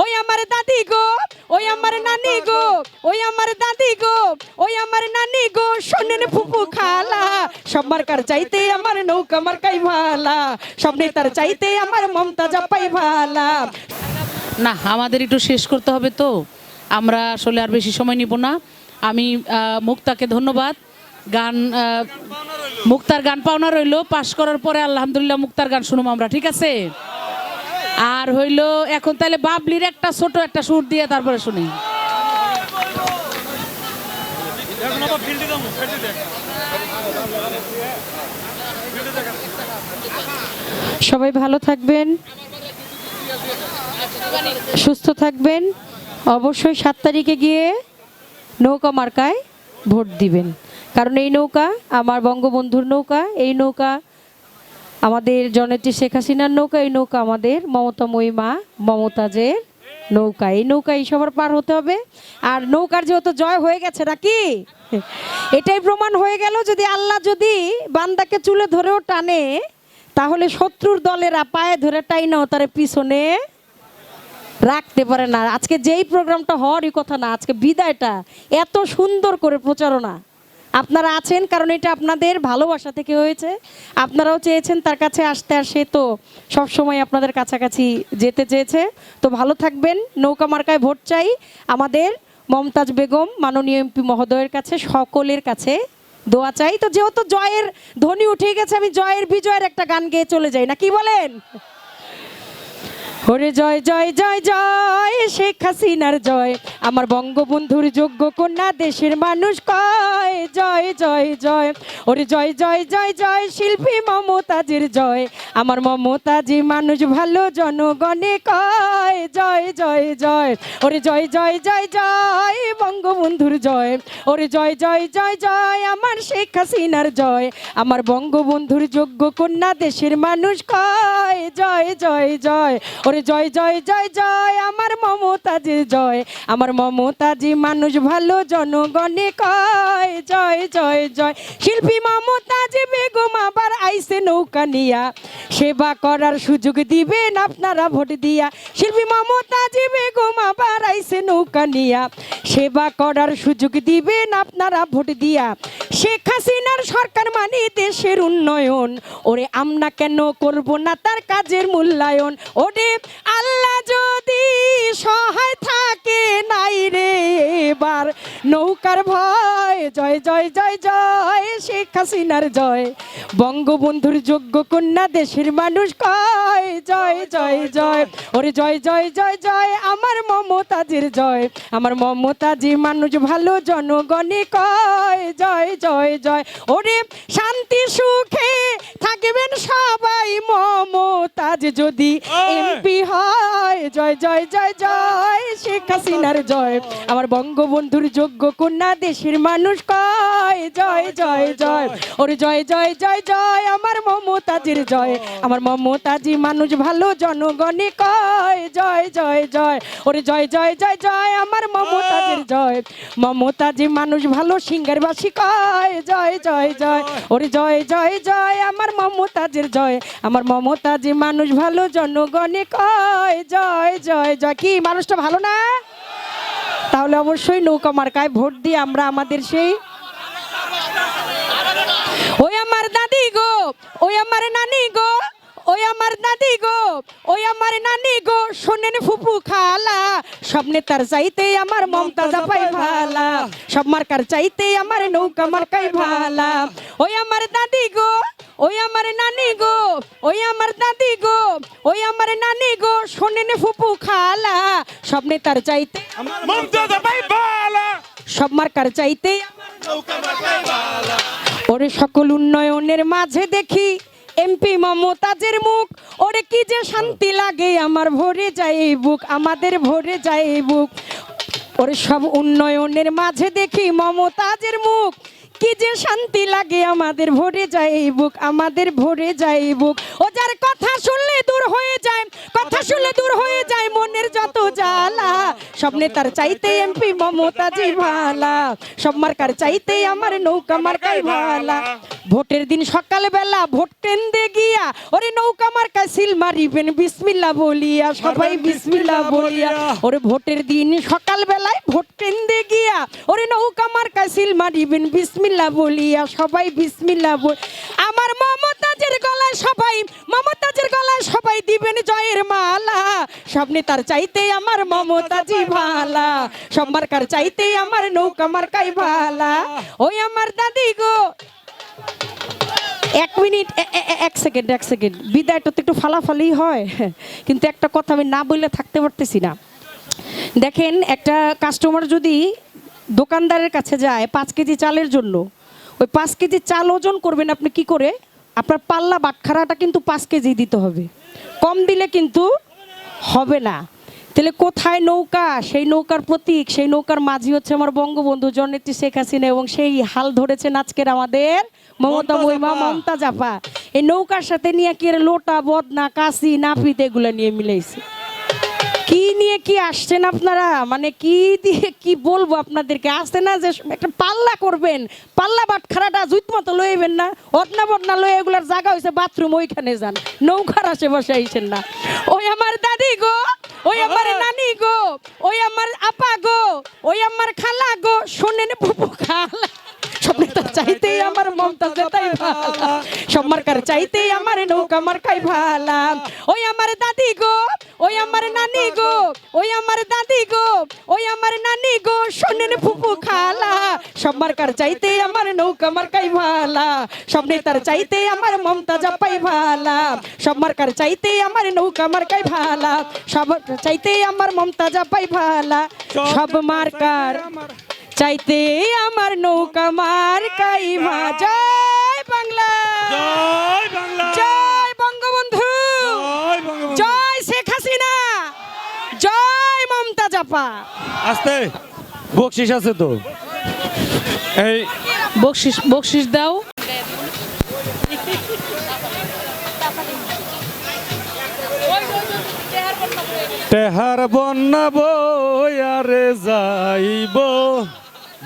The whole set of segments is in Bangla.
ওই আমার দাদি গো, ওই আমার নানি গো, ওই আমার দাদি গো, ওই আমার নানি গো, শোনেন ফুপু খালা, সব মার্কার চাইতে আমার নৌকা মার্কাই ভালা, সব নেতার চাইতে আমার মমতাজ আপাই ভালা। না, আমাদের একটু শেষ করতে হবে, তো আমরা আসলে আর বেশি সময় নিব না। আমি মুক্তাকে ধন্যবাদ। গান মুক্তার গান পাওনা রইলো, পাশ করার পরে আলহামদুলিল্লাহ মুক্তার গান শুনুম আমরা, ঠিক আছে? আর হইলো এখন তাহলে বাবলির একটা ছোট একটা সুর দিয়ে তারপরে শুনি। সবাই ভালো থাকবেন, সুস্থ থাকবেন। অবশ্যই 7 তারিখে গিয়ে নৌকা মার্কায় ভোট দিবেন, কারণ এই নৌকা আমার বঙ্গবন্ধুর নৌকা, এই নৌকা আমাদের জননেত্রী শেখ হাসিনার নৌকা, এই নৌকা আমাদের মমতাময়ী মা মমতাজের নৌকা। এই নৌকা এই সবার পার হতে হবে। আর নৌকার যেহেতু জয় হয়ে গেছে নাকি, এটাই প্রমাণ হয়ে গেল, যদি আল্লাহ যদি বান্দাকে চুলে ধরেও টানে, তাহলে শত্রুর দলেরা পায়ে ধরে টাইনাও তার পিছনে রাখতে পারে না। আজকে যেই প্রোগ্রামটা হওয়ারই কথা না, আজকে বিদায়টা এত সুন্দর করে প্রচারণা আপনারা আছেন, কারণ এটা আপনাদের ভালোবাসা থেকে হয়েছে। আপনারাও চেয়েছেন তার কাছে আসতে, আর সে তো সবসময় আপনাদের কাছাকাছি যেতে চেয়েছে। তো ভালো থাকবেন। নৌকা মার্কায় ভোট চাই। আমাদের মমতাজ বেগম মাননীয় এমপি মহোদয়ের কাছে, সকলের কাছে দোয়া চাই। তো যেহেতু জয়ের ধ্বনি উঠে গেছে, আমি জয়ের বিজয়ের একটা গান গেয়ে চলে যাই, না কি বলেন? ওরে জয় জয় জয় জয় শেখ হাসিনার জয়, আমার বঙ্গবন্ধুর যোগ্য কন্যা দেশের মানুষ কয় জয় জয় জয়। ওরে জয় জয় জয় জয় শিল্পী মমতাজের জয়, আমার মমতাজি মানুষ ভালো জনগণে কয় জয় জয় জয়। ওরে জয় জয় জয় জয় বঙ্গবন্ধুর জয়, ওরে জয় জয় জয় জয় আমার শেখ হাসিনার জয়, আমার বঙ্গবন্ধুর যোগ্য কন্যা দেশের মানুষ কয় জয় জয় জয়। ওরে জয় জয় জয় জয় আমার মমতাজের জয়, আমার মমতাজি মানুষ ভালো জনগণে কয় জয় জয় জয়। শিল্পী মমতাজি বেগম আবার আইসে নৌকা নিয়া, সেবা করার সুযোগ দিবেন আপনারা ভোট দিয়া। শিল্পী মমতাজি বেগম আবার আইসে নৌকা নিয়া, সেবা করার সুযোগ দিবেন আপনারা ভোট দিয়া। শেখ হাসিনার সরকার মানে দেশের উন্নয়ন, ওরে আমরা কেন করব না তার কাজের মূল্যায়ন। ওরে আল্লাহ যদি সহায় থাকে নাই রে এবার নৌকার ভয় জয় জয় জয় জয় শেখ হাসিনার জয়, বঙ্গবন্ধুর যোগ্য কন্যা দেশের মানুষ কয় জয় জয় জয়। ওরে জয় জয় জয় জয় আমার মমতাজের জয়, আমার মমতাজি মানুষ ভালো জনগণে কয় জয় জয় জয়। ওরে শান্তি সুখে থাকবেন সবাই মমতাজ যদি এমপি হয় জয় জয় জয় জয় শেখ হাসিনার জয়, আমার বঙ্গবন্ধুর যোগ্য কন্যা দেশের মানুষ কয় জয় জয় জয়। ওরে জয় জয় জয় জয় আমার মমতাজের জয়, আমার মমতাজি মানুষ ভালো জনগণে কয় জয় জয় জয়। ওরে জয় জয় জয় জয় আমার মমতাজের জয়, মমতাজি মানুষ ভালো সিঙ্গারবাসী কয় জয় জয় জয়। ওরে জয় জয় জয় আমার মমতাজের জয়, আমার মমতাজি মানুষ ভালো জনগণে কয় জয় জয় জয়। কি মানুষটা ভালো না? তাহলে অবশ্যই নৌকা মার্কায় ভোট দিয়ে আমরা আমাদের সেই ওই আমার দাদি গো, ওই আমার নানি গো, ওই আমার দাদি গো, ওই আমার নানি গো, শোনেন ফুপু খালা, সব নেতার চাইতে আমার মমতাজ আপাই ভালা, সব মার্কার চাইতে আমার নৌকা মার্কাই ভালা। ওই আমার দাদি গো, ওই আমার নানি গো, ওই আমার দাদি গো, ওই আমার নানি গো, শোনেন ফুপু খালা, সব নেতার চাইতে মমতাজ আপাই ভালা, সব মার্কার চাইতে আমার নৌকা মার্কাই ভালা। ওরে সকল উন্নয়নের মাঝে দেখি এমপি মমতাজের মুখ, ওরে কি যে শান্তি লাগে আমার ভরে যায় এই বুক, আমাদের ভরে যায় এই বুক। ওরে সব উন্নয়নের মাঝে দেখি মমতাজের মুখ, কি যে শান্তি লাগে আমাদের ভরে যায় এই বুক, আমাদের ভরে যায় এই বুক। ও যার কথা শুনলে দূর হয়ে যায়, কথা শুনলে দূর হয়ে যায় মনের যত জ্বালা, সব নেতার চাইতে এমপি মমতাজি ভালা, সব মার্কার চাইতে আমার নৌকা মার্কাই ভালা। ভোটের দিন সকালবেলা ভোট কেন্দ্রে গিয়া ওরে নৌকা মার্কা সিল মারিবেন বিসমিল্লাহ বলিয়া, সবাই বিসমিল্লাহ বলিয়া। ওরে ভোটের দিন সকালবেলায় ভোট কেন্দ্রে গিয়া ওরে নৌকা মার্কা সিল মারিবেন বিসমিল্লাহ বলিয়া, সবাই বিসমিল্লাহ বল। আমার মমতাজের গলায় সবাই, মমতাজের গলায় সবাই দিবেন জয়ের মালা, সব নেতার চাইতে আমার মমতাজি ভালা, সব মার্কার চাইতে আমার নৌকা মার্কাই ভালা। ওই আমার দাদি গো, এক মিনিট, এক সেকেন্ড, এক সেকেন্ড, বিদায়টা তো একটু ফালাফালি হয়, কিন্তু একটা কথা আমি না বললে থাকতে পারতেছি না। দেখেন, একটা কাস্টমার যদি দোকানদারের কাছে যায় 5 কেজি চালের জন্য, ওই 5 কেজি চাল ওজন করবেন আপনি কি করে? আপনার পাল্লা বাটখারাটা কিন্তু 5 কেজি দিতে হবে, কম দিলে কিন্তু হবে না। তাহলে কোথায় নৌকা? সেই নৌকার প্রতীক, সেই নৌকার মাঝি হচ্ছে আমার বঙ্গবন্ধু জননেত্রী শেখ হাসিনা, এবং সেই হাল ধরেছেন আজকের আমাদের মমতা মহিমা মমতাজ আপা। এই নৌকার সাথে নিয়ে কি লোটা বদনা কাশি নাপিত এগুলো নিয়ে মিলাইছে। কি নিয়ে কি আসছেন আপনারা, মানে কি দিয়ে কি বলবো আপনাদেরকে? আসছে না যে একটা পাল্লা করবেন, পাল্লা বাটখারাটা জুত মতো লইবেন না, অদনা বদনা লয়ে এগুলার জায়গা হয়েছে বাথরুম, ওইখানে যান, নৌকার আশেপাশে আইসেন না। ওই আমার দাদি গো, ওই আমার নানি গো, ওই আমার আপা গো, ওই আমার খালা গো, শোনেন ফুপু খালা, সব নেতার চাইতেই আমার মমতাজ তাই ভালা, সব মার্কার চাইতেই আমার নৌকা মার্কাই ভালা। ওই আমার দাদি গো, ওই আমার নানি গো, ওই আমার দাদি গো, ওই আমার নানি গো, শোনেন ফুপু খালা, সব মার্কার চাইতেই আমার নৌকা মার্কাই ভালা, সব নেতার চাইতেই আমার মমতাজ আপাই ভালা, সব মার্কার চাইতেই আমার নৌকা মার্কাই ভালা, সব চাইতেই আমার মমতাজ আপাই ভালা, সব মার্কার চাইতে আমার নৌকা মার্কাই ভালা। জয় বাংলা, জয় বাংলা, জয় বঙ্গবন্ধু, জয় বঙ্গবন্ধু। জয় শেখ হাসিনা, জয় মমতাজ আপা। আস্তে, বকশিস আছে তো। এই বকশিস, বকশিস দাও। তেহার বন্যা বয়ারে যাইব,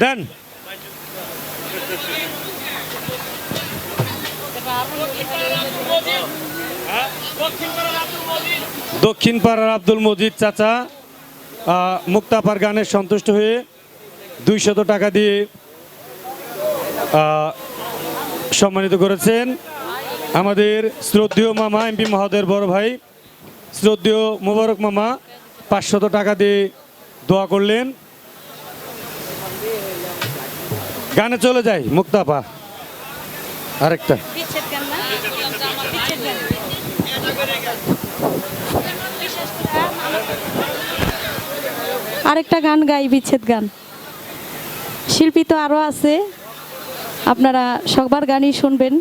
দেন। দক্ষিণ পাড়ার আব্দুল মজিদ চাচা মুক্তাপার গানে সন্তুষ্ট হয়ে 200 টাকা দিয়ে সম্মানিত করেছেন। আমাদের শ্রদ্ধেয় মামা এমপি মহোদয়ের বড় ভাই শ্রদ্ধেয় মোবারক মামা 500 টাকা দিয়ে দোয়া করলেন। গানে চলে যাই মুক্তাপা, আরেকটা আরেকটা গান গাই, বিচ্ছেদ গান। শিল্পী তো আরো আছে, আপনারা সবার গানই শুনবেন।